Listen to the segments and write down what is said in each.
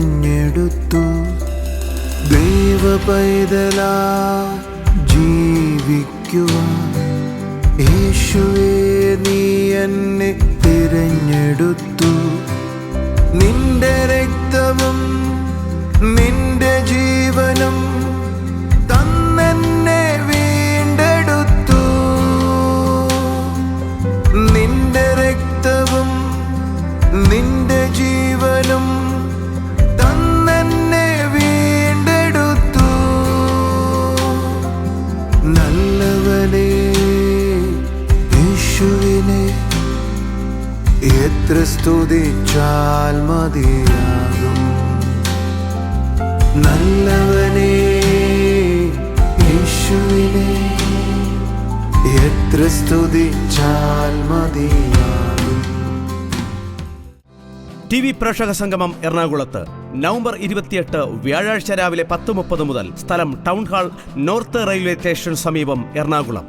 തിരഞ്ഞെടുത്തു. ദൈവ പൈതലാ ജീവിക്കുവാൻ യേശുവേ നീ എന്നെ തിരഞ്ഞെടുത്തു. നിന്റെ രക്തവും നിന്റെ ജീവനും തന്നെന്നെ വീണ്ടെടുത്തു. നിന്റെ രക്തവും നിന്റെ ജീവനും തന്നെന്നെ വീണ്ടെടുത്തു. നല്ലവനേ യേശുവിനെ എത്ര സ്തുതിച്ചാൽ മതിയാകും. നല്ലവനേ യേശുവിനെ എത്ര സ്തുതിച്ചാൽ മതിയാകും. TV പ്രേക്ഷക സംഗമം എറണാകുളത്ത് നവംബർ 28 വ്യാഴാഴ്ച രാവിലെ 10:30 മുതൽ. സ്ഥലം town hall, north railway station സമീപം, എറണാകുളം.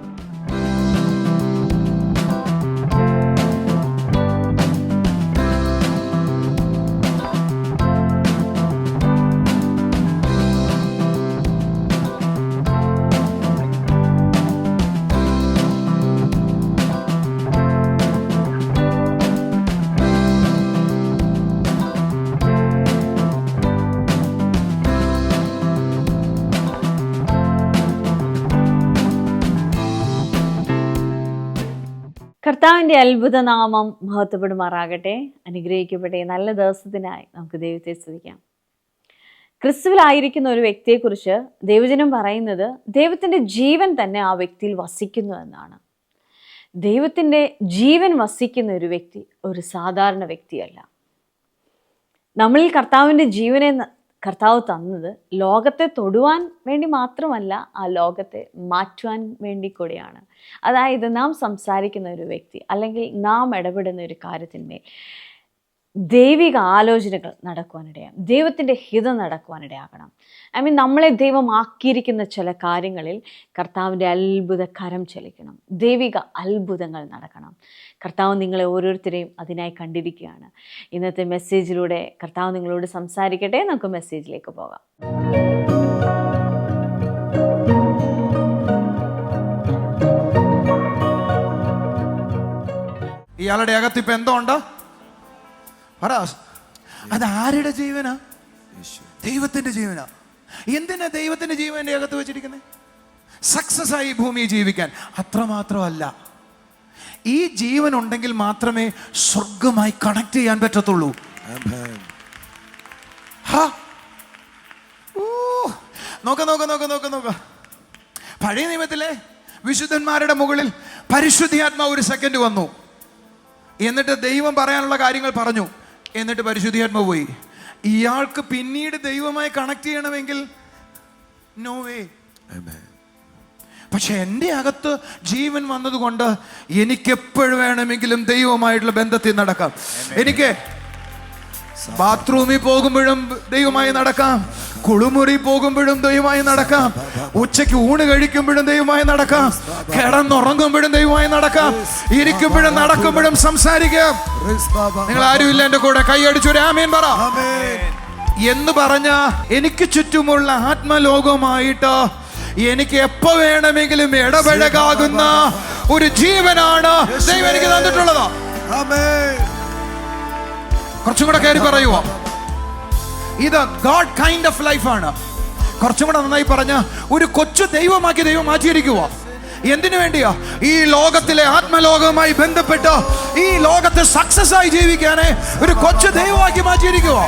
കർത്താവിൻ്റെ അത്ഭുത നാമം മഹത്വപ്പെടുമാറാകട്ടെ. അനുഗ്രഹിക്കപ്പെട്ടെ നല്ല ദിവസത്തിനായി നമുക്ക് ദൈവത്തെ സ്തുതിക്കാം. ക്രിസ്തുവിലായിരിക്കുന്ന ഒരു വ്യക്തിയെക്കുറിച്ച് ദൈവജനം പറയുന്നത് ദൈവത്തിൻ്റെ ജീവൻ തന്നെ ആ വ്യക്തിയിൽ വസിക്കുന്നു എന്നാണ്. ദൈവത്തിൻ്റെ ജീവൻ വസിക്കുന്ന ഒരു വ്യക്തി ഒരു സാധാരണ വ്യക്തിയല്ല. നമ്മളിൽ കർത്താവിൻ്റെ ജീവനെ കർത്താവ് തന്നത് ലോകത്തെ തൊടുവാൻ വേണ്ടി മാത്രമല്ല, ആ ലോകത്തെ മാറ്റുവാൻ വേണ്ടി കൂടിയാണ്. അതായത് നാം സംസാരിക്കുന്ന ഒരു വ്യക്തി അല്ലെങ്കിൽ നാം ഇടപെടുന്ന ഒരു കാര്യത്തിന്മേൽ ദൈവിക ആലോചനകൾ നടക്കുവാനിടയാകും, ദൈവത്തിൻ്റെ ഹിതം നടക്കുവാനിടയാകണം. നമ്മളെ ദൈവം ആക്കിയിരിക്കുന്ന ചില കാര്യങ്ങളിൽ കർത്താവിൻ്റെ അത്ഭുത കരം ചലിക്കണം, ദൈവിക അത്ഭുതങ്ങൾ നടക്കണം. കർത്താവ് നിങ്ങളെ ഓരോരുത്തരെയും അതിനായി കണ്ടിരിക്കുകയാണ്. ഇന്നത്തെ മെസ്സേജിലൂടെ കർത്താവ് നിങ്ങളോട് സംസാരിക്കട്ടെ. നമുക്ക് മെസ്സേജിലേക്ക് പോകാം. ഇയാളുടെ അകത്ത് ഇപ്പൊ എന്തോ ഉണ്ടോ? അത് ആരുടെ ജീവനാ? ദൈവത്തിന്റെ ജീവനാ. എന്തിനാ ദൈവത്തിന്റെ ജീവന്റെ അകത്ത് വെച്ചിരിക്കുന്നത്? സക്സസ് ആയി ഭൂമിയിൽ ജീവിക്കാൻ. അത്രമാത്രമല്ല, ഈ ജീവൻ ഉണ്ടെങ്കിൽ മാത്രമേ സ്വർഗമായി കണക്ട് ചെയ്യാൻ പറ്റത്തുള്ളൂ. നോക്ക പഴയ നിയമത്തിലെ വിശുദ്ധന്മാരുടെ മുകളിൽ പരിശുദ്ധാത്മാവ് ഒരു സെക്കൻഡ് വന്നു. എന്നിട്ട് ദൈവം പറയാനുള്ള കാര്യങ്ങൾ പറഞ്ഞു. എന്നിട്ട് പരിശുദ്ധാത്മാവ് പോയി. ഇയാൾക്ക് പിന്നീട് ദൈവമായി കണക്ട് ചെയ്യണമെങ്കിൽ നോ വേ. പക്ഷെ എൻ്റെ അകത്ത് ജീവൻ വന്നതുകൊണ്ട് എനിക്കെപ്പോഴും വേണമെങ്കിലും ദൈവമായിട്ടുള്ള ബന്ധത്തിൽ നടക്കാം. എനിക്ക് ബാത്റൂമിൽ പോകുമ്പോഴും ദൈവമായി നടക്കാം, കുളിമുറി പോകുമ്പോഴും ദൈവമായി നടക്കാം, ഉച്ചയ്ക്ക് ഊണ് കഴിക്കുമ്പോഴും ദൈവമായി നടക്കാം, കിടന്നുറങ്ങുമ്പോഴും ദൈവമായി നടക്കാം, ഇരിക്കുമ്പോഴും നടക്കുമ്പോഴും സംസാരിക്കാം. നിങ്ങൾ ആരുമില്ല എൻ്റെ കൂടെ? കൈയടിച്ചു ഒരു ആമേൻ പറ എന്ന് പറഞ്ഞ എനിക്ക് ചുറ്റുമുള്ള ആത്മലോകമായിട്ട് എനിക്ക് എപ്പോ വേണമെങ്കിലും ഇടപഴകാകുന്ന ഒരു ജീവനാണ് ദൈവം എനിക്ക് തന്നിട്ടുള്ളത്. കുറച്ചും കൂടെ കയറി പറയുവോ? ഇത് ഗോഡ് കൈൻഡ് ഓഫ് ലൈഫാണ്. കുറച്ചും കൂടെ നന്നായി പറഞ്ഞ ഒരു കൊച്ചു ദൈവമാക്കി ദൈവം മാറ്റിയിരിക്കുക. എന്തിനു വേണ്ടിയാ? ഈ ലോകത്തിലെ ആത്മലോകവുമായി ബന്ധപ്പെട്ട് ഈ ലോകത്ത് സക്സസ് ആയി ജീവിക്കാനേ ഒരു കൊച്ചു ദൈവമാക്കി മാറ്റിയിരിക്കുക.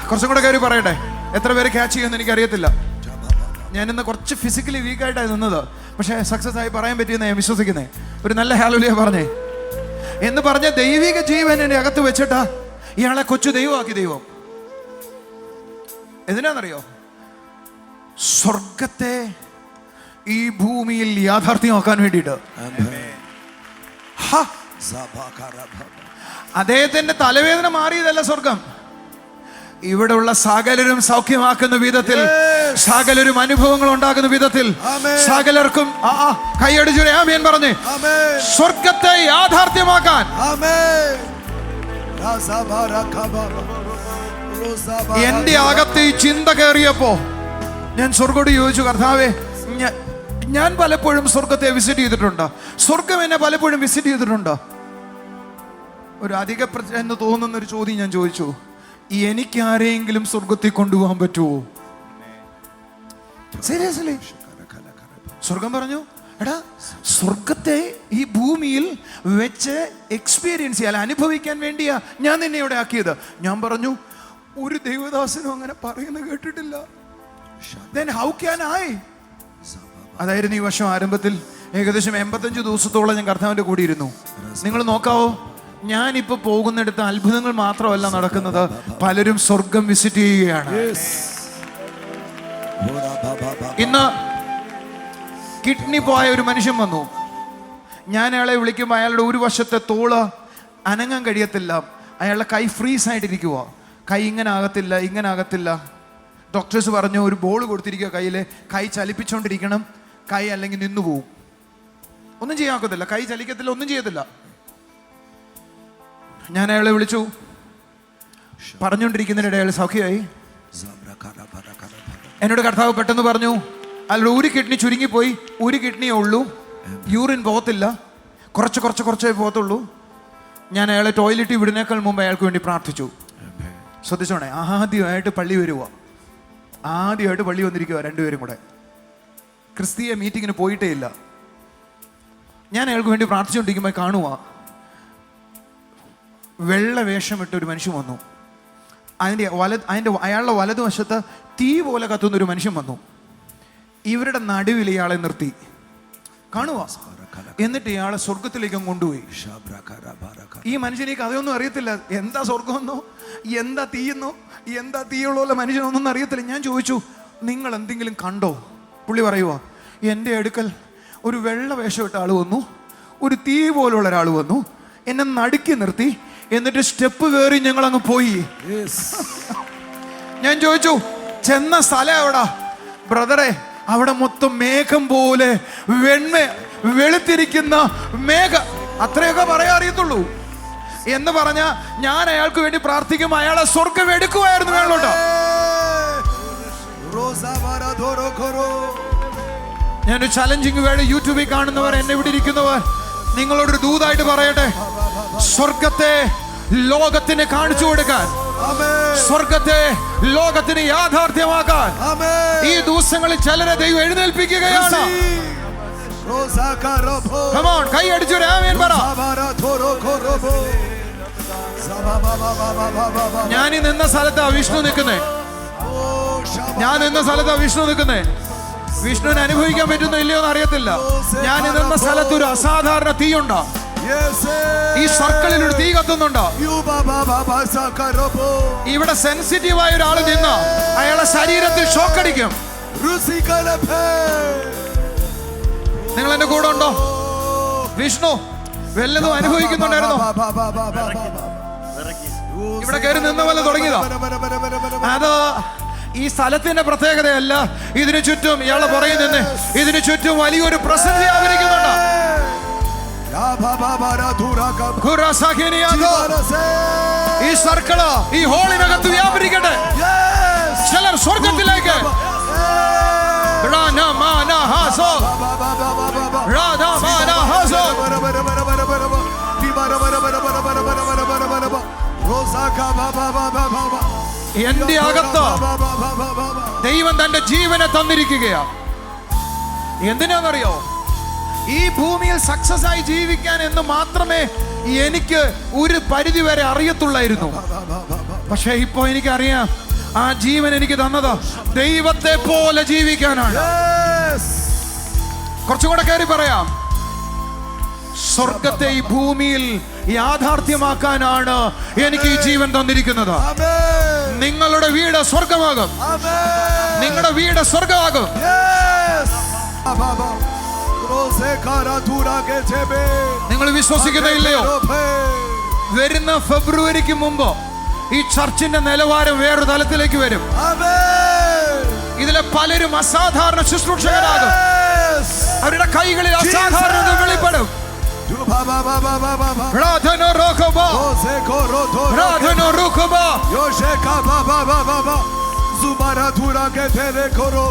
കുറച്ചും കൂടെ കയറി പറയട്ടെ. എത്ര പേര് ക്യാച്ച് ചെയ്യുമെന്ന് എനിക്കറിയത്തില്ല. ഞാനിന്ന് കുറച്ച് ഫിസിക്കലി വീക്കായിട്ടാണ് നിന്നത്, പക്ഷേ സക്സസ് ആയി പറയാൻ പറ്റിയെന്ന് ഞാൻ വിശ്വസിക്കുന്നേ. ഒരു നല്ല ഹല്ലേലൂയ പറഞ്ഞേ എന്ന് പറഞ്ഞ ദൈവിക ജീവൻ എന്നെ അകത്ത് വെച്ചിട്ടാ ഇയാളെ കൊച്ചു ദൈവമാക്കി ദൈവം. എന്തിനാണെന്നറിയോ? സ്വർഗത്തെ ഈ ഭൂമിയിൽ യാഥാർത്ഥ്യമാക്കാൻ വേണ്ടിയിട്ട്. അദ്ദേഹത്തിന്റെ തലവേദന മാറിയതല്ല സ്വർഗം. ഇവിടെയുള്ള സകലരും സൗഖ്യമാക്കുന്ന വിധത്തിൽ, സകലരും അനുഭവങ്ങൾ ഉണ്ടാകുന്ന വിധത്തിൽ, സകലർക്കും കൈയടിച്ചു ആമേൻ പറഞ്ഞ് സ്വർഗത്തെ യാഥാർത്ഥ്യമാക്കാൻ എന്റെ അകത്ത് ഈ ചിന്ത കയറിയപ്പോ ഞാൻ സ്വർഗ്ഗത്തോട് ചോദിച്ചു, കർത്താവേ, ഞാൻ പലപ്പോഴും സ്വർഗത്തെ വിസിറ്റ് ചെയ്തിട്ടുണ്ടോ? സ്വർഗം എന്നെ പലപ്പോഴും വിസിറ്റ് ചെയ്തിട്ടുണ്ടോ? ഒരു അധിക എന്ന് തോന്നുന്ന ഒരു ചോദ്യം ഞാൻ ചോദിച്ചു. എനിക്ക് ആരെയെങ്കിലും സ്വർഗത്തിൽ കൊണ്ടുപോകാൻ പറ്റുമോ? സീരിയസ്ലി സ്വർഗം പറഞ്ഞു, എടാ, സ്വർഗത്തെ ഈ ഭൂമിയിൽ വെച്ച് എക്സ്പീരിയൻസ് ചെയ്യാൻ, അനുഭവിക്കാൻ വേണ്ടിയാ ഞാൻ നിന്നെ ഇവിടെ ആക്കിയത്. ഞാൻ പറഞ്ഞു, ഒരു ദൈവദാസനും അങ്ങനെ പറയുന്നത് കേട്ടിട്ടില്ല. Then how can I? അതായിരുന്നു ഈ വർഷം ആരംഭത്തിൽ ഏകദേശം 85 ദിവസത്തോളം ഞാൻ കർത്താവിന്റെ കൂടെ ഇരുന്നു. നിങ്ങൾ നോക്കാവോ, ഞാനിപ്പോ പോകുന്നിടത്ത് അത്ഭുതങ്ങൾ മാത്രമല്ല നടക്കുന്നത്, പലരും സ്വർഗം വിസിറ്റ് ചെയ്യുകയാണ്. ഇന്ന് കിഡ്നി പോയ ഒരു മനുഷ്യൻ വന്നു. ഞാൻ അയാളെ വിളിക്കുമ്പോൾ അയാളുടെ ഒരു വശത്തെ തോള് അനങ്ങാൻ കഴിയത്തില്ല. അയാളുടെ കൈ ഫ്രീസ് ആയിട്ടിരിക്കുക. കൈ ഇങ്ങനെ ആകത്തില്ല. ഡോക്ടേഴ്സ് പറഞ്ഞു, ഒരു ബോൾ കൊടുത്തിരിക്കുക കയ്യിൽ, കൈ ചലിപ്പിച്ചുകൊണ്ടിരിക്കണം, കൈ അല്ലെങ്കിൽ നിന്നു പോവും. ഒന്നും ചെയ്യാക്കത്തില്ല, കൈ ചലിക്കത്തില്ല, ഒന്നും ചെയ്യത്തില്ല. ഞാൻ അയാളെ വിളിച്ചു. പറഞ്ഞുകൊണ്ടിരിക്കുന്നതിനിടെ അയാൾ സൗഖ്യമായി. എന്നോട് കർത്താവ് പെട്ടെന്ന് പറഞ്ഞു, അയാളുടെ ഒരു കിഡ്നി ചുരുങ്ങിപ്പോയി, ഒരു കിഡ്നിയേ ഉള്ളൂ, യൂറിൻ പോകത്തില്ല, കുറച്ചേ പോകത്തുള്ളൂ. ഞാൻ അയാളെ ടോയ്ലറ്റിൽ വിടുന്നേക്കാൾ മുമ്പ് അയാൾക്ക് വേണ്ടി പ്രാർത്ഥിച്ചു. ശ്രദ്ധിച്ചോണേ, ആദ്യമായിട്ട് പള്ളി വന്നിരിക്കുക രണ്ടുപേരും കൂടെ. ക്രിസ്തീയ മീറ്റിങ്ങിന് പോയിട്ടേ ഇല്ല. ഞാൻ അയാൾക്ക് വേണ്ടി പ്രാർത്ഥിച്ചുകൊണ്ടിരിക്കുമ്പോൾ കാണുക, വെള്ള വേഷമിട്ട് ഒരു മനുഷ്യൻ വന്നു. അയാളുടെ വലതുവശത്ത് തീ പോലെ കത്തുന്നൊരു മനുഷ്യൻ വന്നു. ഇവരുടെ നടുവിൽ ഇയാളെ നിർത്തി കാണുക. എന്നിട്ട് ഇയാളെ സ്വർഗത്തിലേക്ക് കൊണ്ടുപോയി. ഈ മനുഷ്യന് ഈ കഥയൊന്നും അറിയത്തില്ല. എന്താ സ്വർഗമെന്നോ, എന്താ തീയെന്നോ, എന്താ തീയുള്ള മനുഷ്യനൊന്നും അറിയത്തില്ല. ഞാൻ ചോദിച്ചു, നിങ്ങൾ എന്തെങ്കിലും കണ്ടോ? പുള്ളി പറയുക, എൻ്റെ അടുക്കൽ ഒരു വെള്ള വേഷമിട്ട ആൾ വന്നു, ഒരു തീ പോലുള്ള ഒരാൾ വന്നു, എന്നെ നടുക്കി നിർത്തി, എന്നിട്ട് സ്റ്റെപ്പ് കയറി ഞങ്ങൾ അങ്ങ് പോയി. ഞാൻ ചോദിച്ചു, ചെന്ന സ്ഥലം എവിടാ? ബ്രദറെ, അവിടെ മൊത്തം മേഘം പോലെ വെളുത്തിരിക്കുന്ന അത്രയൊക്കെ പറയാൻ അറിയത്തുള്ളൂ. എന്ന് പറഞ്ഞ ഞാൻ അയാൾക്ക് വേണ്ടി പ്രാർത്ഥിക്കുമ്പോൾ അയാളെ സ്വർഗം എടുക്കുമായിരുന്നു മേളോട്ട്. ഞാനൊരു ചലഞ്ചിങ് വേണ്ടി യൂട്യൂബിൽ കാണുന്നവർ, എന്നെ ഇവിടെ ഇരിക്കുന്നവർ, നിങ്ങളോടൊരു ദൂതായിട്ട് പറയട്ടെ, സ്വർഗത്തെ ലോകത്തിന് കാണിച്ചു കൊടുക്കാൻ, സ്വർഗത്തെ ലോകത്തിന് യാഥാർത്ഥ്യമാക്കാൻ ഈ ദിവസങ്ങളിൽ ചിലരെ ദൈവം എഴുന്നേൽപ്പിക്കുകയാണ്. കൈ അടിച്ചൊരു ആമേൻ പറ. ഞാൻ നിന്ന സ്ഥലത്താ വിഷ്ണു നിൽക്കുന്നേ. വിഷ്ണുവിനെ അനുഭവിക്കാൻ പറ്റുന്നോ ഇല്ലയോ എന്ന് അറിയത്തില്ല. ഞാൻ നിന്ന സ്ഥലത്ത് ഒരു അസാധാരണ തീയുണ്ടോ? ഈ സർക്കിളിൽ ഒരു തീ കത്തുന്നുണ്ടോ? ഇവിടെ സെൻസിറ്റീവായ ഒരാൾ നിന്ന അയാളെ ശരീരത്തിൽ ഷോക്കടിക്കും. നിങ്ങൾ എന്റെ കൂടെ ഉണ്ടോ? വിഷ്ണു വല്ലതും അനുഭവിക്കുന്നുണ്ടായിരുന്നോ? ഇവിടെ കയറി നിന്ന പോലെ തുടങ്ങിയതാ. അത് ഈ സ്ഥലത്തിന്റെ പ്രത്യേകതയല്ല. ഇതിനു ചുറ്റും ഇയാളെ പുറകെ നിന്ന് ഇതിനു ചുറ്റും വലിയൊരു പ്രസൻസ് ആവരിക്കുന്നുണ്ട്. ഈ സർക്കിള് ഈ ഹോളിനകത്ത് വ്യാപരിക്കട്ടെ. ചിലർ സ്വർഗത്തിലേക്ക്, എന്റെ അകത്ത് ദൈവം തന്റെ ജീവനെ തന്നിരിക്കുകയാ. എന്തിനാണെന്നറിയോ? ഈ ഭൂമിയിൽ സക്സസ് ആയി ജീവിക്കാൻ എന്ന് മാത്രമേ എനിക്ക് ഒരു പരിധി വരെ അറിയത്തുള്ളായിരുന്നു. പക്ഷെ ഇപ്പോ എനിക്കറിയാം, ആ ജീവൻ എനിക്ക് തന്നത് ദൈവത്തെ പോലെ ജീവിക്കാനാണ്. കുറച്ചും കൂടെ കയറി പറയാം, സ്വർഗത്തെ ഈ ഭൂമിയിൽ യാഥാർത്ഥ്യമാക്കാനാണ് എനിക്ക് ഈ ജീവൻ തന്നിരിക്കുന്നത്. നിങ്ങളുടെ വീട് സ്വർഗമാകും. നിങ്ങളുടെ വീട് സ്വർഗമാകും. നിങ്ങൾ വിശ്വസിക്കുന്നില്ലയോ? വരുന്ന ഫെബ്രുവരിക്ക് മുമ്പ് ഈ ചർച്ചിന്റെ നിലവാരം വേറൊരു തലത്തിലേക്ക് വരും. ഇതിലെ പലരും അസാധാരണ ശുശ്രൂഷകരാകും. അവരുടെ കൈകളിൽ അസാധാരണ വെളിപ്പെടും. Radhano Rokoba. Radhano Rokoba. Zubaradura ketere koro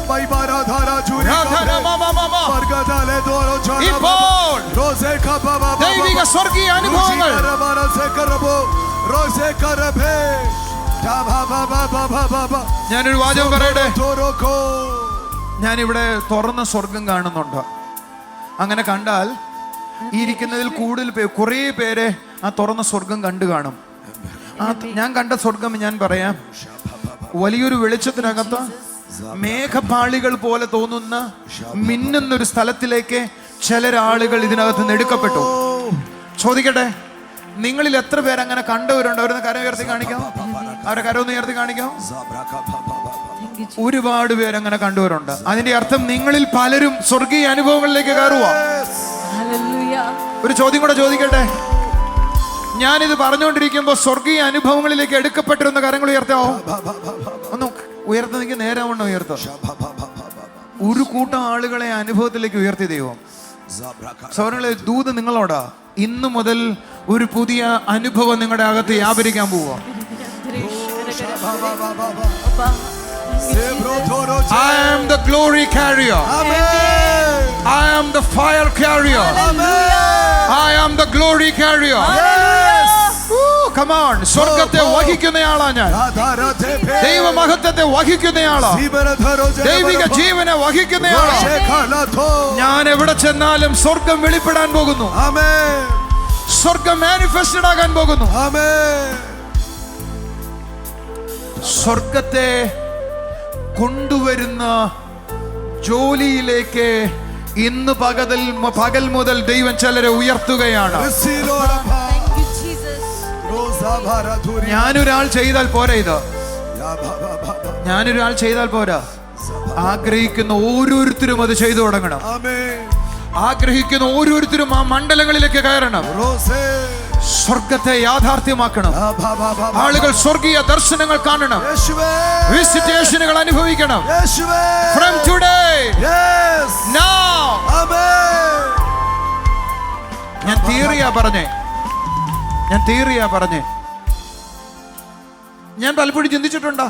Baibaradhara juri Radhana Mama Mama. Margadale doro jana ഇപ്പോൾ Rose kababa ദൈവിക സ്വർഗീയ അനുഭവങ്ങൾ se karabo Rose karabe ഞാനൊരു വാചകം പറയട്ടെ. Toroko ഞാനിവിടെ തുറന്ന സ്വർഗം കാണുന്നുണ്ട്. അങ്ങനെ കണ്ടാൽ ഈ ഇരിക്കുന്നതിൽ കൂടുതൽ കുറേ പേരെ ആ തുറന്ന സ്വർഗം കണ്ടു കാണും. ഞാൻ കണ്ട സ്വർഗം ഞാൻ പറയാം. വലിയൊരു വെളിച്ചത്തിനകത്ത് മേഘപാളികൾ പോലെ തോന്നുന്ന മിന്നുന്നൊരു സ്ഥലത്തിലേക്ക് ചിലരാളുകൾ ഇതിനകത്ത് നെടുക്കപ്പെട്ടു. ചോദിക്കട്ടെ, നിങ്ങളിൽ എത്ര പേര് അങ്ങനെ കണ്ടവരുണ്ട്? അവരൊന്ന് കരം ഉയർത്തി കാണിക്കാം. അവരെ കരമൊന്ന് ഉയർത്തി കാണിക്കാം. ഒരുപാട് പേരങ്ങനെ കണ്ടവരുണ്ട്. അതിന്റെ അർത്ഥം നിങ്ങളിൽ പലരും സ്വർഗീയ അനുഭവങ്ങളിലേക്ക് കയറുക. ഒരു ചോദ്യം കൂടെ ചോദിക്കട്ടെ. ഞാനിത് പറഞ്ഞുകൊണ്ടിരിക്കുമ്പോൾ സ്വർഗീയ അനുഭവങ്ങളിലേക്ക് എടുക്കപ്പെട്ടിരുന്ന കരങ്ങൾ ഉയർത്താവോ? ഒന്ന് ഉയർത്തുന്നെങ്കിൽ നേരെ വണ്ണം ഉയർത്ത. ഒരു കൂട്ടം ആളുകളെ അനുഭവത്തിലേക്ക് ഉയർത്തി ദൈവം. സൗരങ്ങളെ, ദൂത് നിങ്ങളോടാ. ഇന്നു മുതൽ ഒരു പുതിയ അനുഭവം നിങ്ങളുടെ അകത്ത് വ്യാപരിക്കാൻ പോവുക. I am the glory carrier. I am the fire carrier. I am the glory carrier. Come on. സ്വർഗത്തെ വഹിക്കുന്നയാളാ ഞാൻ. ദൈവമഹത്വത്തെ വഹിക്കുന്നയാളാ. ദൈവിക ജീവനെ വഹിക്കുന്നയാളാ. ഞാൻ എവിടെ ചെന്നാലും സ്വർഗം വെളിപ്പെടാൻ പോകുന്നു. സ്വർഗം മാനിഫെസ്റ്റഡ് ആകാൻ പോകുന്നു. സ്വർഗത്തെ കൊണ്ടുവരുന്ന ജോലിയിലേക്ക് ഇന്ന് പകൽ മുതൽ ദൈവം ചിലരെ ഉയർത്തുകയാണ്. ഞാനൊരാൾ ചെയ്താൽ പോരാ. ഇത് ഞാനൊരാൾ ചെയ്താൽ പോരാ. ആഗ്രഹിക്കുന്ന ഓരോരുത്തരും അത് ചെയ്തു തുടങ്ങണം. ആഗ്രഹിക്കുന്ന ഓരോരുത്തരും ആ മണ്ഡലങ്ങളിലേക്ക് കയറണം. സ്വർഗത്തെ യാഥാർത്ഥ്യമാക്കണം. ആളുകൾ സ്വർഗീയ ദർശനങ്ങൾ കാണണം. വിസിറ്റേഷനുകൾ അനുഭവിക്കണം. From today, now. ഞാൻ തിയറിയാ പറഞ്ഞേ. ഞാൻ പലപ്പോഴും ചിന്തിച്ചിട്ടുണ്ടോ,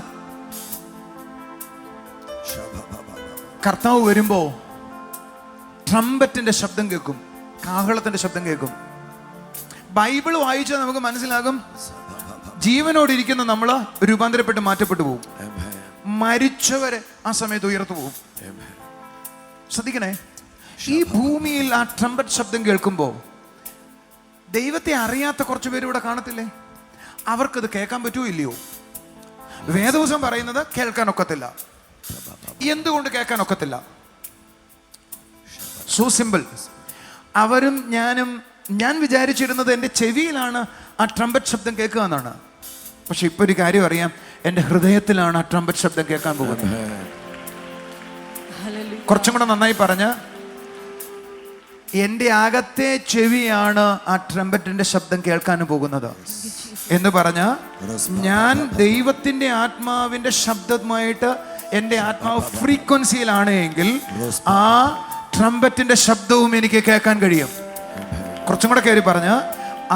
കർത്താവ് വരുമ്പോ ട്രംപറ്റിന്റെ ശബ്ദം കേൾക്കും, കാഹളത്തിന്റെ ശബ്ദം കേൾക്കും. ബൈബിൾ വായിച്ചാൽ നമുക്ക് മനസ്സിലാകും, ജീവനോടിരിക്കുന്ന നമ്മൾ രൂപാന്തരപ്പെട്ട് മാറ്റപ്പെട്ടു പോകും. മരിച്ചവരെ ആ സമയത്ത് ഉയർത്തു പോകും. ശ്രദ്ധിക്കണേ, ഈ ഭൂമിയിൽ ആ ട്രംപറ്റ് ശബ്ദം കേൾക്കുമ്പോൾ ദൈവത്തെ അറിയാത്ത കുറച്ച് പേര് ഇവിടെ കാണത്തില്ലേ? അവർക്കത് കേൾക്കാൻ പറ്റുമോ ഇല്ലയോ? വേദവചനം പറയുന്നത് കേൾക്കാൻ ഒക്കത്തില്ല. എന്തുകൊണ്ട് കേൾക്കാൻ ഒക്കത്തില്ല? So simple. അവരും ഞാൻ വിചാരിച്ചിരുന്നത് എൻ്റെ ചെവിയിലാണ് ആ ട്രംപറ്റ് ശബ്ദം കേൾക്കുക എന്നാണ്. പക്ഷെ ഇപ്പൊ ഒരു കാര്യം അറിയാം, എൻ്റെ ഹൃദയത്തിലാണ് ആ ട്രംപറ്റ് ശബ്ദം കേൾക്കാൻ പോകുന്നത്. കുറച്ചും കൂടെ നന്നായി പറഞ്ഞ, എൻ്റെ അകത്തെ ചെവിയാണ് ആ ട്രംപറ്റിന്റെ ശബ്ദം കേൾക്കാൻ പോകുന്നത് എന്ന് പറഞ്ഞ, ഞാൻ ദൈവത്തിന്റെ ആത്മാവിന്റെ ശബ്ദമായിട്ട് എൻ്റെ ആത്മാവ് ഫ്രീക്വൻസിയിലാണ് എങ്കിൽ ആ ട്രംപറ്റിന്റെ ശബ്ദവും എനിക്ക് കേൾക്കാൻ കഴിയും. കുറച്ചും കൂടെ കയറി പറഞ്ഞ,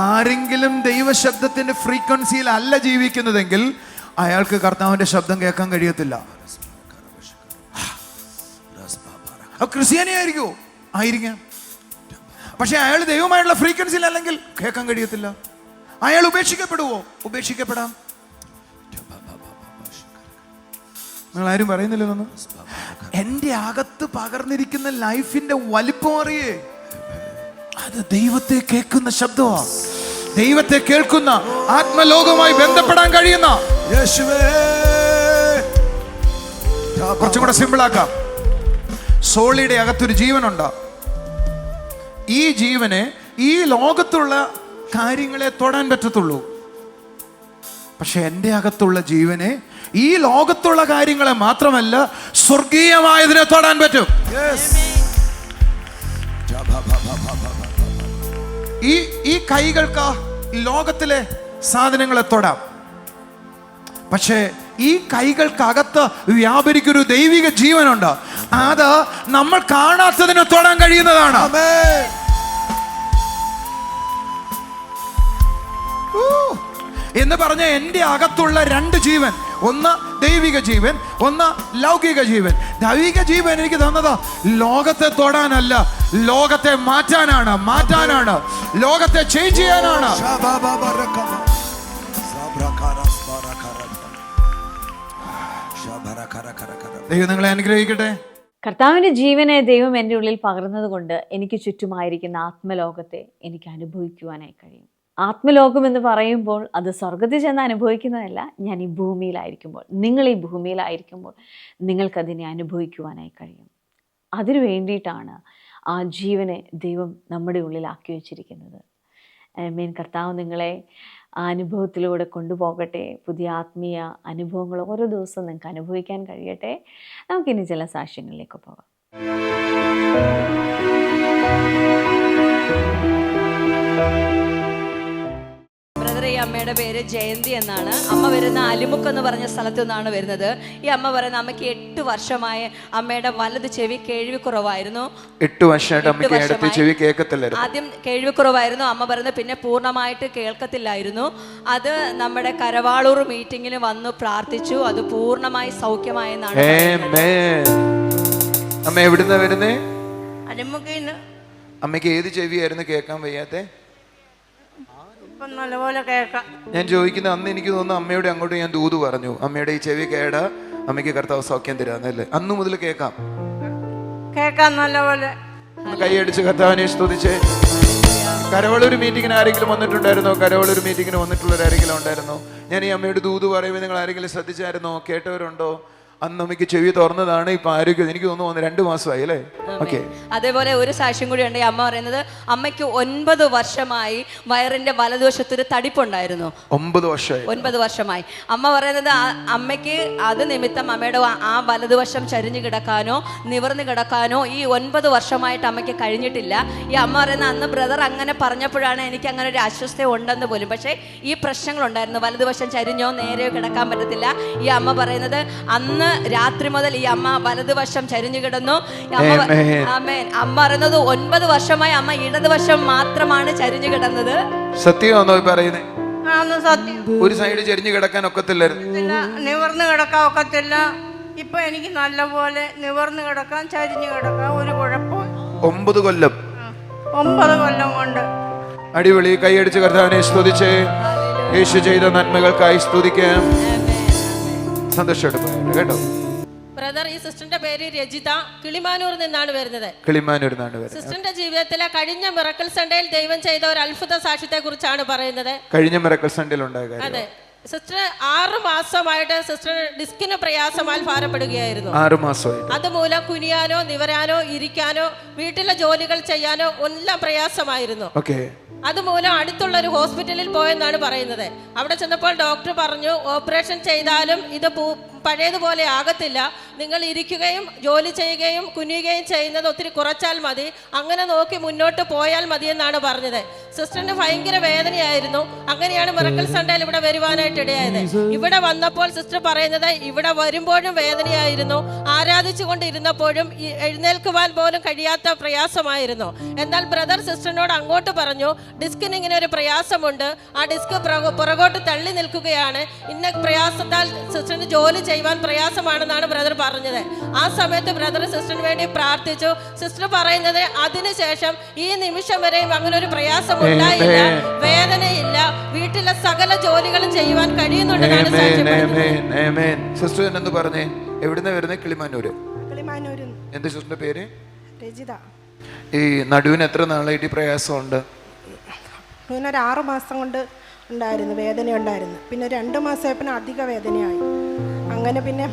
ആരെങ്കിലും ദൈവശബ്ദത്തിന്റെ ഫ്രീക്വൻസിയിൽ അല്ല ജീവിക്കുന്നതെങ്കിൽ അയാൾക്ക് കർത്താവിന്റെ ശബ്ദം കേൾക്കാൻ കഴിയത്തില്ല. ക്രിസ്ത്യാനി ആയിരിക്കുമോ? ആയിരിക്കാം. പക്ഷെ അയാൾ ദൈവമായുള്ള ഫ്രീക്വൻസിയിൽ അല്ലെങ്കിൽ കേൾക്കാൻ കഴിയത്തില്ല. അയാൾ ഉപേക്ഷിക്കപ്പെടുവോ? ഉപേക്ഷിക്കപ്പെടാം. നിങ്ങൾ ആരും പറയുന്നില്ലെന്ന്. എൻ്റെ അകത്ത് പകർന്നിരിക്കുന്ന ലൈഫിന്റെ വലിപ്പം അറിയേ, അത് ദൈവത്തെ കേൾക്കുന്ന ശബ്ദമാണ്. ദൈവത്തെ കേൾക്കുന്ന, ആത്മലോകവുമായി ബന്ധപ്പെടാൻ കഴിയുന്ന. കുറച്ചും കൂടെ സിമ്പിൾ ആക്കാം. സോളിയുടെ അകത്തൊരു ജീവനുണ്ട്. ഈ ജീവനെ ഈ ലോകത്തുള്ള കാര്യങ്ങളെ തൊടാൻ പറ്റത്തുള്ളൂ. പക്ഷെ എൻ്റെ അകത്തുള്ള ജീവനെ ഈ ലോകത്തുള്ള കാര്യങ്ങളെ മാത്രമല്ല, സ്വർഗീയമായതിനെ തൊടാൻ പറ്റും. ഈ കൈകൾക്ക് ലോകത്തിലെ സാധനങ്ങളെ തൊടാം. പക്ഷേ ഈ കൈകൾക്കകത്ത് വ്യാപരിക്കൊരു ദൈവിക ജീവനുണ്ട്. അത് നമ്മൾ കാണാത്തതിനെ തൊടാൻ കഴിയുന്നതാണ്. എന്ന് പറഞ്ഞ എൻ്റെ അകത്തുള്ള രണ്ട് ജീവൻ, ഒന്ന് ദൈവിക ജീവൻ, ഒന്ന് ലൗകിക ജീവൻ. ദൈവിക ജീവൻ എനിക്ക് തന്നത് ലോകത്തെ തൊടാനല്ല, ലോകത്തെ മാറ്റാനാണ്, ലോകത്തെ ചേഞ്ച് ചെയ്യാനാണ്. ദൈവം നിങ്ങളെ അനുഗ്രഹിക്കട്ടെ. കർത്താവിൻ്റെ ജീവനെ ദൈവം എൻ്റെ ഉള്ളിൽ പകർന്നത് കൊണ്ട് എനിക്ക് ചുറ്റുമായിരിക്കുന്ന ആത്മലോകത്തെ എനിക്ക് അനുഭവിക്കുവാനായി കഴിയും. ആത്മലോകം എന്ന് പറയുമ്പോൾ അത് സ്വർഗത്തിൽ ചെന്ന് അനുഭവിക്കുന്നതല്ല. ഞാൻ ഈ ഭൂമിയിലായിരിക്കുമ്പോൾ, നിങ്ങൾ ഈ ഭൂമിയിലായിരിക്കുമ്പോൾ നിങ്ങൾക്കതിനെ അനുഭവിക്കുവാനായി കഴിയും. അതിനു വേണ്ടിയിട്ടാണ് ആ ജീവനെ ദൈവം നമ്മുടെ ഉള്ളിലാക്കി വച്ചിരിക്കുന്നത്. കർത്താവ് നിങ്ങളെ ആ അനുഭവത്തിലൂടെ കൊണ്ടുപോകട്ടെ. പുതിയ ആത്മീയ അനുഭവങ്ങൾ ഓരോ ദിവസവും നിങ്ങൾക്ക് അനുഭവിക്കാൻ കഴിയട്ടെ. നമുക്കിനി ചില സാക്ഷ്യങ്ങളിലേക്ക് പോകാം. ഈ അമ്മയുടെ പേര് ജയന്തി എന്നാണ്. അമ്മ വരുന്ന അലിമുക്ക് എന്ന് പറഞ്ഞ സ്ഥലത്തു നിന്നാണ് വരുന്നത്. ഈ അമ്മ പറയുന്ന അമ്മയ്ക്ക് 8 വർഷമായി അമ്മയുടെ വലത് ചെവി കേൾവിക്കുറവായിരുന്നു. 8 വർഷമായിട്ട് ചെവി കേൾക്കത്തില്ലായിരുന്നു. ആദ്യം കേൾവിക്കുറവായിരുന്നു. അമ്മ പറയുന്നത് പിന്നെ പൂർണ്ണമായിട്ട് കേൾക്കത്തില്ലായിരുന്നു. അത് നമ്മുടെ കരവാളൂർ മീറ്റിങ്ങിന് വന്നു പ്രാർത്ഥിച്ചു. അത് പൂർണ്ണമായി സൗഖ്യമായെന്നാണ്. അമ്മ എവിടുന്നാ വരുന്നേ? അലിമുക്കിന്ന്. അമ്മയ്ക്ക് ഏത് ചെവിയായിരുന്നു കേൾക്കാൻ വയ്യാത്തെ? നല്ലപോലെ കേൾക്കാം. ഞാൻ ചോദിക്കുന്ന അന്ന് എനിക്ക് തോന്നുന്നു അമ്മയോട് അങ്ങോട്ട് ഞാൻ ദൂത് പറഞ്ഞു, അമ്മയുടെ ഈ ചെവി കേട, അമ്മയ്ക്ക് കർത്താവ് സൗഖ്യം തരാന്നല്ലേ. അന്ന് മുതൽ കേൾക്കാം നല്ലപോലെ. കൈയടിച്ച് കർത്താവിനെ സ്തുതിച്ചേ. കരവളൂർ മീറ്റിങ്ങിന് ആരെങ്കിലും വന്നിട്ടുണ്ടായിരുന്നോ? കരവളൂർ മീറ്റിങ്ങിന് വന്നിട്ടുള്ളവരാരെങ്കിലും ഉണ്ടായിരുന്നോ? ഞാൻ ഈ അമ്മയുടെ ദൂത് പറയുമ്പോൾ നിങ്ങൾ ആരെങ്കിലും ശ്രദ്ധിച്ചായിരുന്നോ? കേട്ടവരുണ്ടോ? അന്ന് അമ്മയ്ക്ക് ചെവി തുറന്നതാണ്. ഇപ്പൊ ആരോഗ്യം എനിക്ക് തോന്നുന്നു 2 മാസമായി അല്ലേ? ഓക്കെ. അതേപോലെ ഒരു സാക്ഷ്യം കൂടി ഉണ്ട്. അമ്മ പറയുന്നത് അമ്മയ്ക്ക് 9 വർഷമായി വയറിന്റെ വലതുവശത്തൊരു തടിപ്പുണ്ടായിരുന്നു. 9 വർഷമായി. അമ്മ പറയുന്നത് അമ്മയ്ക്ക് അത് നിമിത്തം അമ്മയുടെ ആ വലതുവശം ചരിഞ്ഞു കിടക്കാനോ നിവർന്നു കിടക്കാനോ ഈ 9 വർഷമായിട്ട് അമ്മയ്ക്ക് കഴിഞ്ഞിട്ടില്ല. ഈ അമ്മ പറയുന്നത് അന്ന് ബ്രദർ അങ്ങനെ പറഞ്ഞപ്പോഴാണ് എനിക്ക് അങ്ങനെ ഒരു അസ്വസ്ഥത ഉണ്ടെന്ന് പോലും. പക്ഷേ ഈ പ്രശ്നങ്ങളുണ്ടായിരുന്നു. വലതുവശം ചരിഞ്ഞോ നേരെയോ കിടക്കാൻ പറ്റത്തില്ല. ഈ അമ്മ പറയുന്നത് അന്ന് രാത്രി മുതൽ ഈ അമ്മ വലതുവശം ചരിഞ്ഞു കിടന്നു. അമ്മ പറയുന്നത് 9 വർഷമായി അമ്മ ഇടതുവശം മാത്രമാണ് ചരിഞ്ഞു കിടന്നത്. സത്യമാണോ പറയുന്നത്? സത്യം. ഒരു സൈഡ് ചരിഞ്ഞു കിടക്കാൻ ഒക്കത്തില്ലായിരുന്നു, നിവർന്ന് കിടക്കാൻ ഒക്കത്തില്ല. ഇപ്പൊ എനിക്ക് നല്ലപോലെ നിവർന്ന് കിടക്കാൻ ചരിഞ്ഞു കിടക്കാൻ ഒരു കുഴപ്പം. 9 കൊല്ലം 9 കൊല്ലം കൊണ്ട്. അടിപൊളി. കൈയടിച്ച് കർത്താവിനെ സ്തുതിച്ചേ. യേശു ചെയ്ത നന്മകൾക്കായി സ്തുതിക്കാം. സന്തോഷമായിട്ട് കേട്ടോ. ബ്രദർ, ഈ സിസ്റ്ററിന്റെ പേര് രജിത. കിളിമാനൂർ നിന്നാണ് വരുന്നത്. സിസ്റ്ററിന്റെ ജീവിതത്തിലെ കഴിഞ്ഞ മിറക്കിൾ സൺഡേയിൽ ദൈവം ചെയ്ത ഒരു അത്ഭുത സാക്ഷ്യത്തെ കുറിച്ചാണ് പറയുന്നത്. കഴിഞ്ഞ മിറക്കിൾ സൺഡേയിൽ ഉണ്ടായ അതെ. സിസ്റ്റർ 6 മാസമായിട്ട് സിസ്റ്റർ ഡിസ്കിന് പ്രയാസമാൽ ഭാരപ്പെടുകയായിരുന്നു. 6 മാസമായി. അതുമൂലം കുനിയാനോ നിവരാനോ ഇരിക്കാനോ വീട്ടിലെ ജോലികൾ ചെയ്യാനോ എല്ലാം പ്രയാസമായിരുന്നു. അതുമൂലം അടുത്തുള്ള ഒരു ഹോസ്പിറ്റലിൽ പോയെന്നാണ് പറയുന്നത്. അവിടെ ചെന്നപ്പോൾ ഡോക്ടർ പറഞ്ഞു ഓപ്പറേഷൻ ചെയ്താലും ഇത് പഴയതുപോലെ ആകത്തില്ല, നിങ്ങൾ ഇരിക്കുകയും ജോലി ചെയ്യുകയും കുനിയുകയും ചെയ്യുന്നത് ഒത്തിരി കുറച്ചാൽ മതി, അങ്ങനെ നോക്കി മുന്നോട്ട് പോയാൽ മതി എന്നാണ് പറഞ്ഞത്. സിസ്റ്ററിന് ഭയങ്കര വേദനയായിരുന്നു. അങ്ങനെയാണ് മിറക്കിൾ സൺഡേയിൽ ഇവിടെ വരുവാനായിട്ട് ഇടയായത്. ഇവിടെ വന്നപ്പോൾ സിസ്റ്റർ പറയുന്നത് ഇവിടെ വരുമ്പോഴും വേദനയായിരുന്നു, ആരാധിച്ചു കൊണ്ടിരുന്നപ്പോഴും എഴുന്നേൽക്കുവാൻ പോലും കഴിയാത്ത പ്രയാസമായിരുന്നു. എന്നാൽ ബ്രദർ സിസ്റ്ററിനോട് അങ്ങോട്ട് പറഞ്ഞു ഡിസ്കിന് ഇങ്ങനെ ഒരു പ്രയാസമുണ്ട്, ആ ഡിസ്ക് പുറകോട്ട് തള്ളി നിൽക്കുകയാണ്, ഇന്ന പ്രയാസത്താൽ സിസ്റ്ററിന് ജോലി ചെയ്യുവാൻ പ്രയാസമാണെന്നാണ് ബ്രദർ പറഞ്ഞത്. ആ സമയത്ത് ബ്രദർ സിസ്റ്ററിന് വേണ്ടി പ്രാർത്ഥിച്ചു. സിസ്റ്റർ പറയുന്നത് അതിനുശേഷം ഈ നിമിഷം വരെയും അങ്ങനെ ഒരു പ്രയാസം ഉണ്ടായില്ല, വേദനയില്ല, വീട്ടിലെ സകല ജോലികളും ചെയ്യുവാൻ കഴിയുന്നുണ്ടെന്നാണ് സിസ്റ്റർ എന്ത് പറഞ്ഞേ? എവിടുന്ന വരുന്നത്? കിളിമാനൂര്. എന്താ സിസ്റ്ററിന്റെ പേര്? രജിത. ഈ നടുവിന് എത്ര നാളായിട്ട് പ്രയാസമുണ്ട്? ഒരു 6 മാസം കൊണ്ട് ഉണ്ടായിരുന്നു, വേദന ഉണ്ടായിരുന്നു. പിന്നെ 2 മാസമായപ്പോൾ അധിക വേദനയായി. അങ്ങനെ പിന്നെ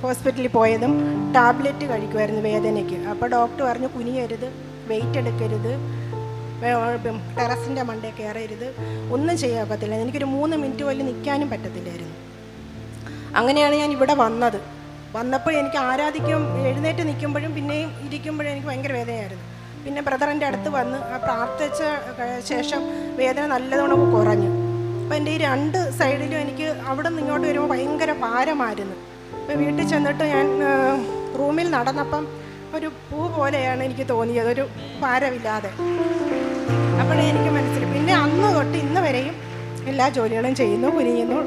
ഹോസ്പിറ്റലിൽ പോയതും ടാബ്ലറ്റ് കഴിക്കുമായിരുന്നു വേദനയ്ക്ക്. അപ്പോൾ ഡോക്ടർ പറഞ്ഞു കുനിയരുത്, വെയിറ്റ് എടുക്കരുത്, ടെറസിൻ്റെ മണ്ടേ കയറരുത്, ഒന്നും ചെയ്യാൻ പറ്റില്ല. എനിക്കൊരു 3 മിനിറ്റ് പോലും നിൽക്കാനും പറ്റത്തില്ലായിരുന്നു. അങ്ങനെയാണ് ഞാൻ ഇവിടെ വന്നപ്പോൾ എനിക്ക് ആരാധിക്കും എഴുന്നേറ്റ് നിൽക്കുമ്പോഴും പിന്നെയും ഇരിക്കുമ്പോഴും എനിക്ക് ഭയങ്കര വേദനയായിരുന്നു. പിന്നെ ബ്രദറിൻ്റെ അടുത്ത് വന്ന് ആ പ്രാർത്ഥിച്ച ശേഷം വേദന നല്ലതോണം കുറഞ്ഞു. അപ്പം എൻ്റെ ഈ 2 സൈഡിലും എനിക്ക് അവിടെ നിന്ന് ഇങ്ങോട്ട് വരുമ്പോൾ ഭയങ്കര ഭാരമായിരുന്നു. അപ്പോൾ വീട്ടിൽ ചെന്നിട്ട് ഞാൻ റൂമിൽ നടന്നപ്പം ഒരു പൂ പോലെയാണ് എനിക്ക് തോന്നിയത്, ഒരു ഭാരമില്ലാതെ. അപ്പോഴേ എനിക്ക് മനസ്സിലായി. പിന്നെ അന്ന് തൊട്ട് ഇന്ന് വരെയും എല്ലാ ജോലികളും ചെയ്യുന്നു, കുനിയുന്നു,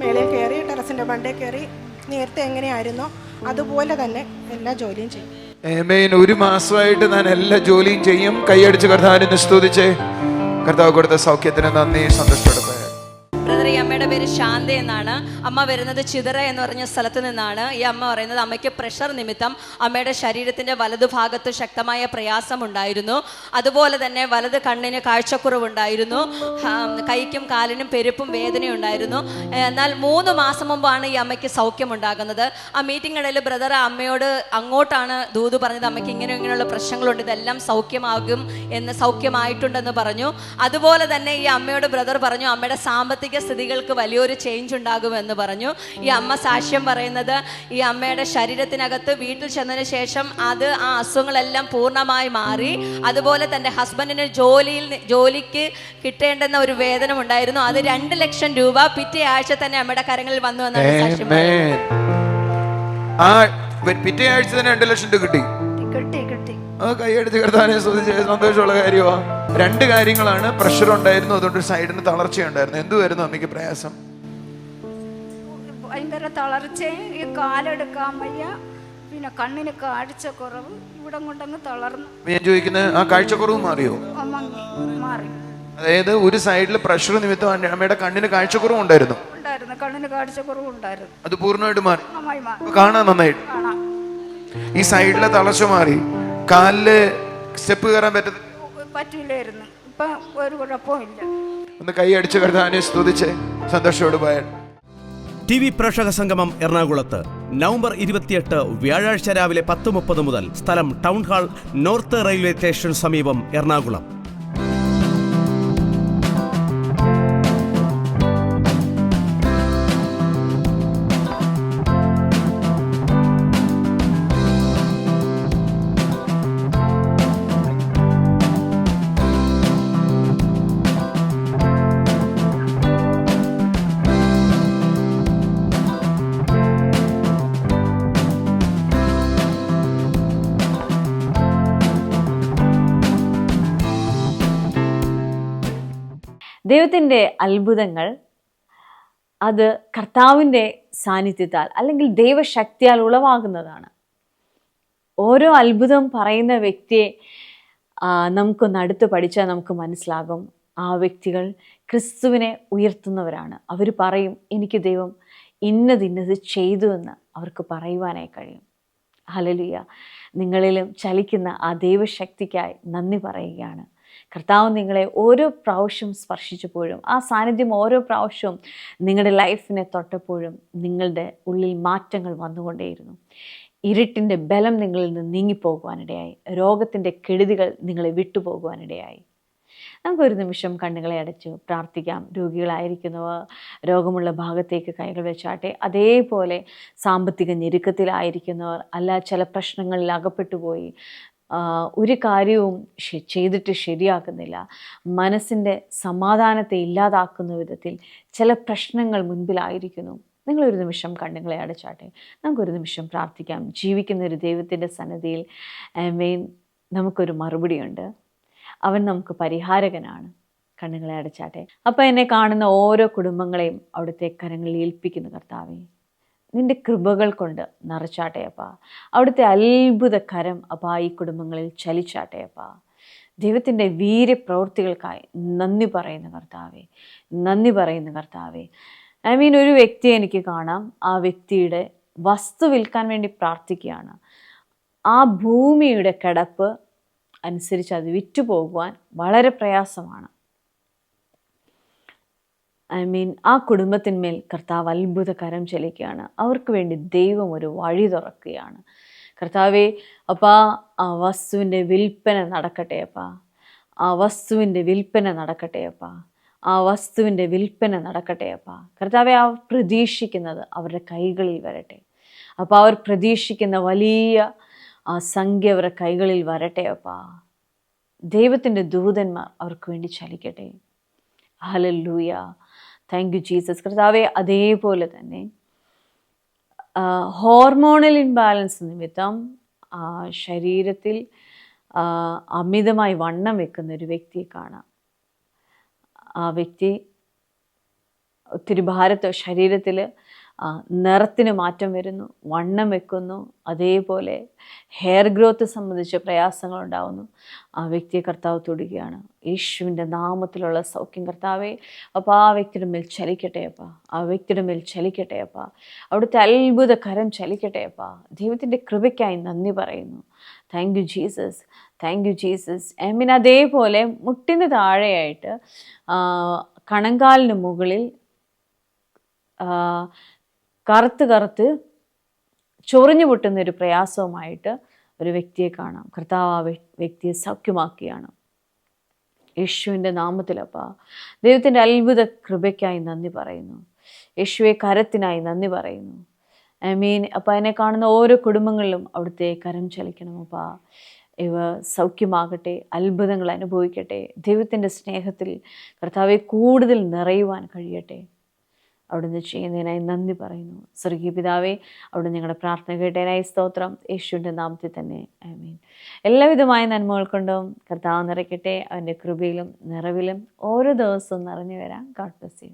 മേളിൽ കയറി ടെറസിൻ്റെ മണ്ടേ കയറി നേരത്തെ എങ്ങനെയായിരുന്നോ അതുപോലെ തന്നെ എല്ലാ ജോലിയും ചെയ്യും. ആമേൻ. 1 മാസമായിട്ട് ഞാൻ എല്ലാ ജോലിയും ചെയ്യും. കൈയടിച്ച് കർത്താവിനെ സ്തുതിച്ചേ. കർത്താവ് കൊടുത്ത സൗഖ്യത്തിന് നന്ദി, സന്തോഷത്തോടെ. ബ്രദർ, ഈ അമ്മയുടെ പേര് ശാന്ത എന്നാണ്. അമ്മ വരുന്നത് ചിതറ എന്ന് പറഞ്ഞ സ്ഥലത്ത് നിന്നാണ്. ഈ അമ്മ പറയുന്നത് അമ്മയ്ക്ക് പ്രഷർ നിമിത്തം അമ്മയുടെ ശരീരത്തിൻ്റെ വലതുഭാഗത്ത് ശക്തമായ പ്രയാസം ഉണ്ടായിരുന്നു. അതുപോലെ തന്നെ വലത് കണ്ണിന് കാഴ്ചക്കുറവുണ്ടായിരുന്നു. കൈക്കും കാലിനും പെരുപ്പും വേദനയുണ്ടായിരുന്നു. എന്നാൽ 3 മാസം മുമ്പാണ് ഈ അമ്മയ്ക്ക് സൗഖ്യമുണ്ടാകുന്നത്. ആ മീറ്റിങ്ങിനിടയിൽ ബ്രദർ അമ്മയോട് അങ്ങോട്ടാണ് ദൂത് പറഞ്ഞത്, അമ്മയ്ക്ക് ഇങ്ങനെയുള്ള പ്രശ്നങ്ങളുണ്ട്, ഇതെല്ലാം സൗഖ്യമായിട്ടുണ്ടെന്ന് പറഞ്ഞു. അതുപോലെ തന്നെ ഈ അമ്മയോട് ബ്രദർ പറഞ്ഞു അമ്മയുടെ സാമ്പത്തിക സ്ഥിതികൾക്ക് വലിയൊരു ചേഞ്ച് ഉണ്ടാകുമെന്ന് പറഞ്ഞു. ഈ അമ്മ സാക്ഷ്യം പറയുന്നത് ഈ അമ്മയുടെ ശരീരത്തിനകത്ത് വീട്ടിൽ ചെന്നതിന് ശേഷം ആ അസുഖങ്ങളെല്ലാം പൂർണ്ണമായി മാറി. അതുപോലെ തന്നെ ഹസ്ബൻഡിന് ജോലിക്ക് കിട്ടേണ്ടുന്ന ഒരു വേതനം ഉണ്ടായിരുന്നു. അത് 2 ലക്ഷം രൂപ പിറ്റേ ആഴ്ച തന്നെ അമ്മയുടെ കരങ്ങളിൽ വന്നു എന്നാണ് സാക്ഷ്യം പറയുന്നത്. പിറ്റേ ആഴ്ച തന്നെ 2 ലക്ഷം രൂപ കിട്ടി. കൈയടിച്ച് കർത്താവിനെ സ്തുതിച്ച് സന്തോഷമുള്ള കാര്യമാണ്. 2 കാര്യങ്ങളാണ്. പ്രഷർ ഉണ്ടായിരുന്നു, അതുകൊണ്ട് സൈഡിന് തളർച്ചയുണ്ടായിരുന്നു. എന്തുവായിരുന്നു അമ്മയ്ക്ക് പ്രയാസം? ഭയങ്കര തളർച്ചയും, ഈ കാലെടുക്കാൻ വയ്യ, പിന്നെ കണ്ണിന് കാഴ്ചക്കുറവ്, ഇവിടെ കൊണ്ടങ്ങ് തളർന്നു. ഞാൻ ചോദിക്കുന്നത്, ആ കാഴ്ചക്കുറവ് മാറിയോ? മാറി. അതായത് ഒരു സൈഡിൽ പ്രഷർ നിമിത്തം അമ്മയുടെ കണ്ണിന് കാഴ്ചക്കുറവ് ഉണ്ടായിരുന്നു. കണ്ണിന് കാഴ്ചക്കുറവ് ഉണ്ടായിരുന്നു. അത് പൂർണ്ണമായിട്ട് മാറി, കാണാൻ നന്നായിട്ട്. ഈ സൈഡിലെ തളർച്ച മാറി, കാലില് സ്റ്റെപ്പ് കയറാൻ പറ്റില്ലായിരുന്നു. ഇപ്പൊ ഒരു കുഴപ്പമില്ല. ഒന്ന് കൈ അടിച്ച് കർത്താവിനെ സ്തുതിച്ച് സന്തോഷത്തോട് പോയാൽ. TV പ്രേക്ഷക സംഗമം എറണാകുളത്ത് നവംബർ 28 വ്യാഴാഴ്ച രാവിലെ 10:30 മുതൽ. സ്ഥലം town hall, north railway station സമീപം, എറണാകുളം. ദൈവത്തിൻ്റെ അത്ഭുതങ്ങൾ അത് കർത്താവിൻ്റെ സാന്നിധ്യത്താൽ അല്ലെങ്കിൽ ദൈവശക്തിയാൽ ഉളവാകുന്നതാണ്. ഓരോ അത്ഭുതം പറയുന്ന വ്യക്തിയെ നമുക്കൊന്ന് അടുത്ത് പഠിച്ചാൽ നമുക്ക് മനസ്സിലാകും ആ വ്യക്തികൾ ക്രിസ്തുവിനെ ഉയർത്തുന്നവരാണ്. അവർ പറയും എനിക്ക് ദൈവം ഇന്നത് ചെയ്തു എന്ന് അവർക്ക് പറയുവാനായി കഴിയും. ഹല്ലേലൂയ. നിങ്ങളിലും ചലിക്കുന്ന ആ ദൈവശക്തിക്കായി നന്ദി പറയുകയാണ്. കർത്താവ് നിങ്ങളെ ഓരോ പ്രാവശ്യം സ്പർശിച്ചപ്പോഴും ആ സാന്നിധ്യം ഓരോ പ്രാവശ്യവും നിങ്ങളുടെ ലൈഫിനെ തൊട്ടപ്പോഴും നിങ്ങളുടെ ഉള്ളിൽ മാറ്റങ്ങൾ വന്നുകൊണ്ടേയിരുന്നു. ഇരുട്ടിൻ്റെ ബലം നിങ്ങളിൽ നിന്ന് നീങ്ങിപ്പോകുവാനിടയായി. രോഗത്തിൻ്റെ കെടുതികൾ നിങ്ങളെ വിട്ടുപോകുവാനിടയായി. നമുക്കൊരു നിമിഷം കണ്ണുകളെ അടച്ചു പ്രാർത്ഥിക്കാം. രോഗികളായിരിക്കുന്നവർ രോഗമുള്ള ഭാഗത്തേക്ക് കൈകൾ വെച്ചാട്ടെ. അതേപോലെ സാമ്പത്തിക ഞെരുക്കത്തിലായിരിക്കുന്നവർ, അല്ല ചില പ്രശ്നങ്ങളിൽ അകപ്പെട്ടു പോയി, ഒരു കാര്യവും ചെയ്തിട്ട് ശരിയാക്കുന്നില്ല, മനസ്സിൻ്റെ സമാധാനത്തെ ഇല്ലാതാക്കുന്ന വിധത്തിൽ ചില പ്രശ്നങ്ങൾ മുൻപിലായിരിക്കുന്നു. നിങ്ങളൊരു നിമിഷം കണ്ണുകളെ അടച്ചാട്ടെ. നമുക്കൊരു നിമിഷം പ്രാർത്ഥിക്കാം. ജീവിക്കുന്ന ഒരു ദൈവത്തിൻ്റെ സന്നിധിയിൽ നമുക്കൊരു മറുപടിയുണ്ട്. അവൻ നമുക്ക് പരിഹാരകനാണ്. കണ്ണുകളെ അടച്ചാട്ടെ. അപ്പം എന്നെ കാണുന്ന ഓരോ കുടുംബങ്ങളെയും അവിടുത്തെ കരങ്ങളിൽ ഏൽപ്പിക്കുന്നു. കർത്താവേ, നിൻ്റെ കൃപകൾ കൊണ്ട് നിറച്ചാട്ടെ അപ്പാ. അവിടുത്തെ അത്ഭുത കരം അപ്പാ ഈ കുടുംബങ്ങളിൽ ചലിച്ചാട്ടെ അപ്പാ. ദൈവത്തിൻ്റെ വീര്യപ്രവൃത്തികൾക്കായി നന്ദി പറയുന്ന കർത്താവേ, നന്ദി പറയുന്ന കർത്താവേ. ഒരു വ്യക്തിയെ എനിക്ക് കാണാം. ആ വ്യക്തിയുടെ വസ്തു വിൽക്കാൻ വേണ്ടി പ്രാർത്ഥിക്കുകയാണ്. ആ ഭൂമിയുടെ കിടപ്പ് അനുസരിച്ച് അത് വിറ്റുപോകുവാൻ വളരെ പ്രയാസമാണ്. ആ കുടുംബത്തിന്മേൽ കർത്താവ് അത്ഭുത കരം ചലിക്കുകയാണ്. അവർക്ക് വേണ്ടി ദൈവം ഒരു വഴി തുറക്കുകയാണ്. കർത്താവേ അപ്പാ, ആ വസ്തുവിൻ്റെ വിൽപ്പന നടക്കട്ടെ അപ്പാ. ആ വസ്തുവിൻ്റെ വിൽപ്പന നടക്കട്ടെ അപ്പാ. ആ വസ്തുവിൻ്റെ വിൽപ്പന നടക്കട്ടെ അപ്പാ. കർത്താവെ, അവർ പ്രതീക്ഷിക്കുന്നത് അവരുടെ കൈകളിൽ വരട്ടെ അപ്പോൾ. അവർ പ്രതീക്ഷിക്കുന്ന വലിയ ആ സംഖ്യ അവരുടെ കൈകളിൽ വരട്ടെ അപ്പാ. ദൈവത്തിൻ്റെ ദൂതന്മാർ അവർക്ക് വേണ്ടി ചലിക്കട്ടെ. ഹല്ലേലൂയ. Thank you Jesus. കർത്താവെ, അതേപോലെ തന്നെ ഹോർമോണൽ ഇൻബാലൻസ് നിമിത്തം ശരീരത്തിൽ അമിതമായി വണ്ണം വെക്കുന്ന ഒരു വ്യക്തിയെ കാണാം. ആ വ്യക്തി ഒത്തിരി ഭാരത്ത് ശരീരത്തിൽ നിറത്തിന് മാറ്റം വരുന്നു, വണ്ണം വെക്കുന്നു, അതേപോലെ ഹെയർ ഗ്രോത്ത് സംബന്ധിച്ച പ്രയാസങ്ങൾ ഉണ്ടാകുന്നു. ആ വ്യക്തിയെ കർത്താവ് തൊടുകയാണ്. യേശുവിൻ്റെ നാമത്തിലുള്ള സൗഖ്യം കർത്താവേ അപ്പോൾ ആ വ്യക്തിയുടെ മേൽ ചലിക്കട്ടെ അപ്പാ, ആ വ്യക്തിയുടെ മേൽ ചലിക്കട്ടെ അപ്പാ, അവിടുത്തെ അത്ഭുത കരം ചലിക്കട്ടെ അപ്പാ. ദൈവത്തിൻ്റെ കൃപയ്ക്കായി നന്ദി പറയുന്നു. Thank you Jesus, thank you Jesus. I അതേപോലെ മുട്ടിന് താഴെയായിട്ട് കണങ്കാലിന് മുകളിൽ കറുത്ത് ചൊറിഞ്ഞു പൊട്ടുന്ന ഒരു പ്രയാസവുമായിട്ട് ഒരു വ്യക്തിയെ കാണാം. കർത്താവ് ആ വ്യക്തിയെ സൗഖ്യമാക്കിയാണ്. യേശുവിൻ്റെ നാമത്തിലപ്പാ ദൈവത്തിൻ്റെ അത്ഭുത കൃപയ്ക്കായി നന്ദി പറയുന്നു. യേശുവെ കരത്തിനായി നന്ദി പറയുന്നു. അപ്പം അതിനെ കാണുന്ന ഓരോ കുടുംബങ്ങളിലും അവിടുത്തെ കരം ചലിക്കണം അപ്പാ. ഇവ സൗഖ്യമാകട്ടെ, അത്ഭുതങ്ങൾ അനുഭവിക്കട്ടെ. ദൈവത്തിൻ്റെ സ്നേഹത്തിൽ കർത്താവെ കൂടുതൽ നിറയുവാൻ കഴിയട്ടെ. അവിടുന്ന് ചെയ്യുന്നതിനായി നന്ദി പറയുന്നു. സ്വർഗീയ പിതാവേ, അവിടെ ഞങ്ങളുടെ പ്രാർത്ഥന കേട്ടതിനായി സ്തോത്രം. യേശുവിൻ്റെ നാമത്തിൽ തന്നെ ആമേൻ. എല്ലാവിധമായ നന്മകൾ കൊണ്ടും കർത്താവ് നിറയ്ക്കട്ടെ. അവൻ്റെ കൃപയിലും നിറവിലും ഓരോ ദിവസവും നിറഞ്ഞു വരാം. God bless you.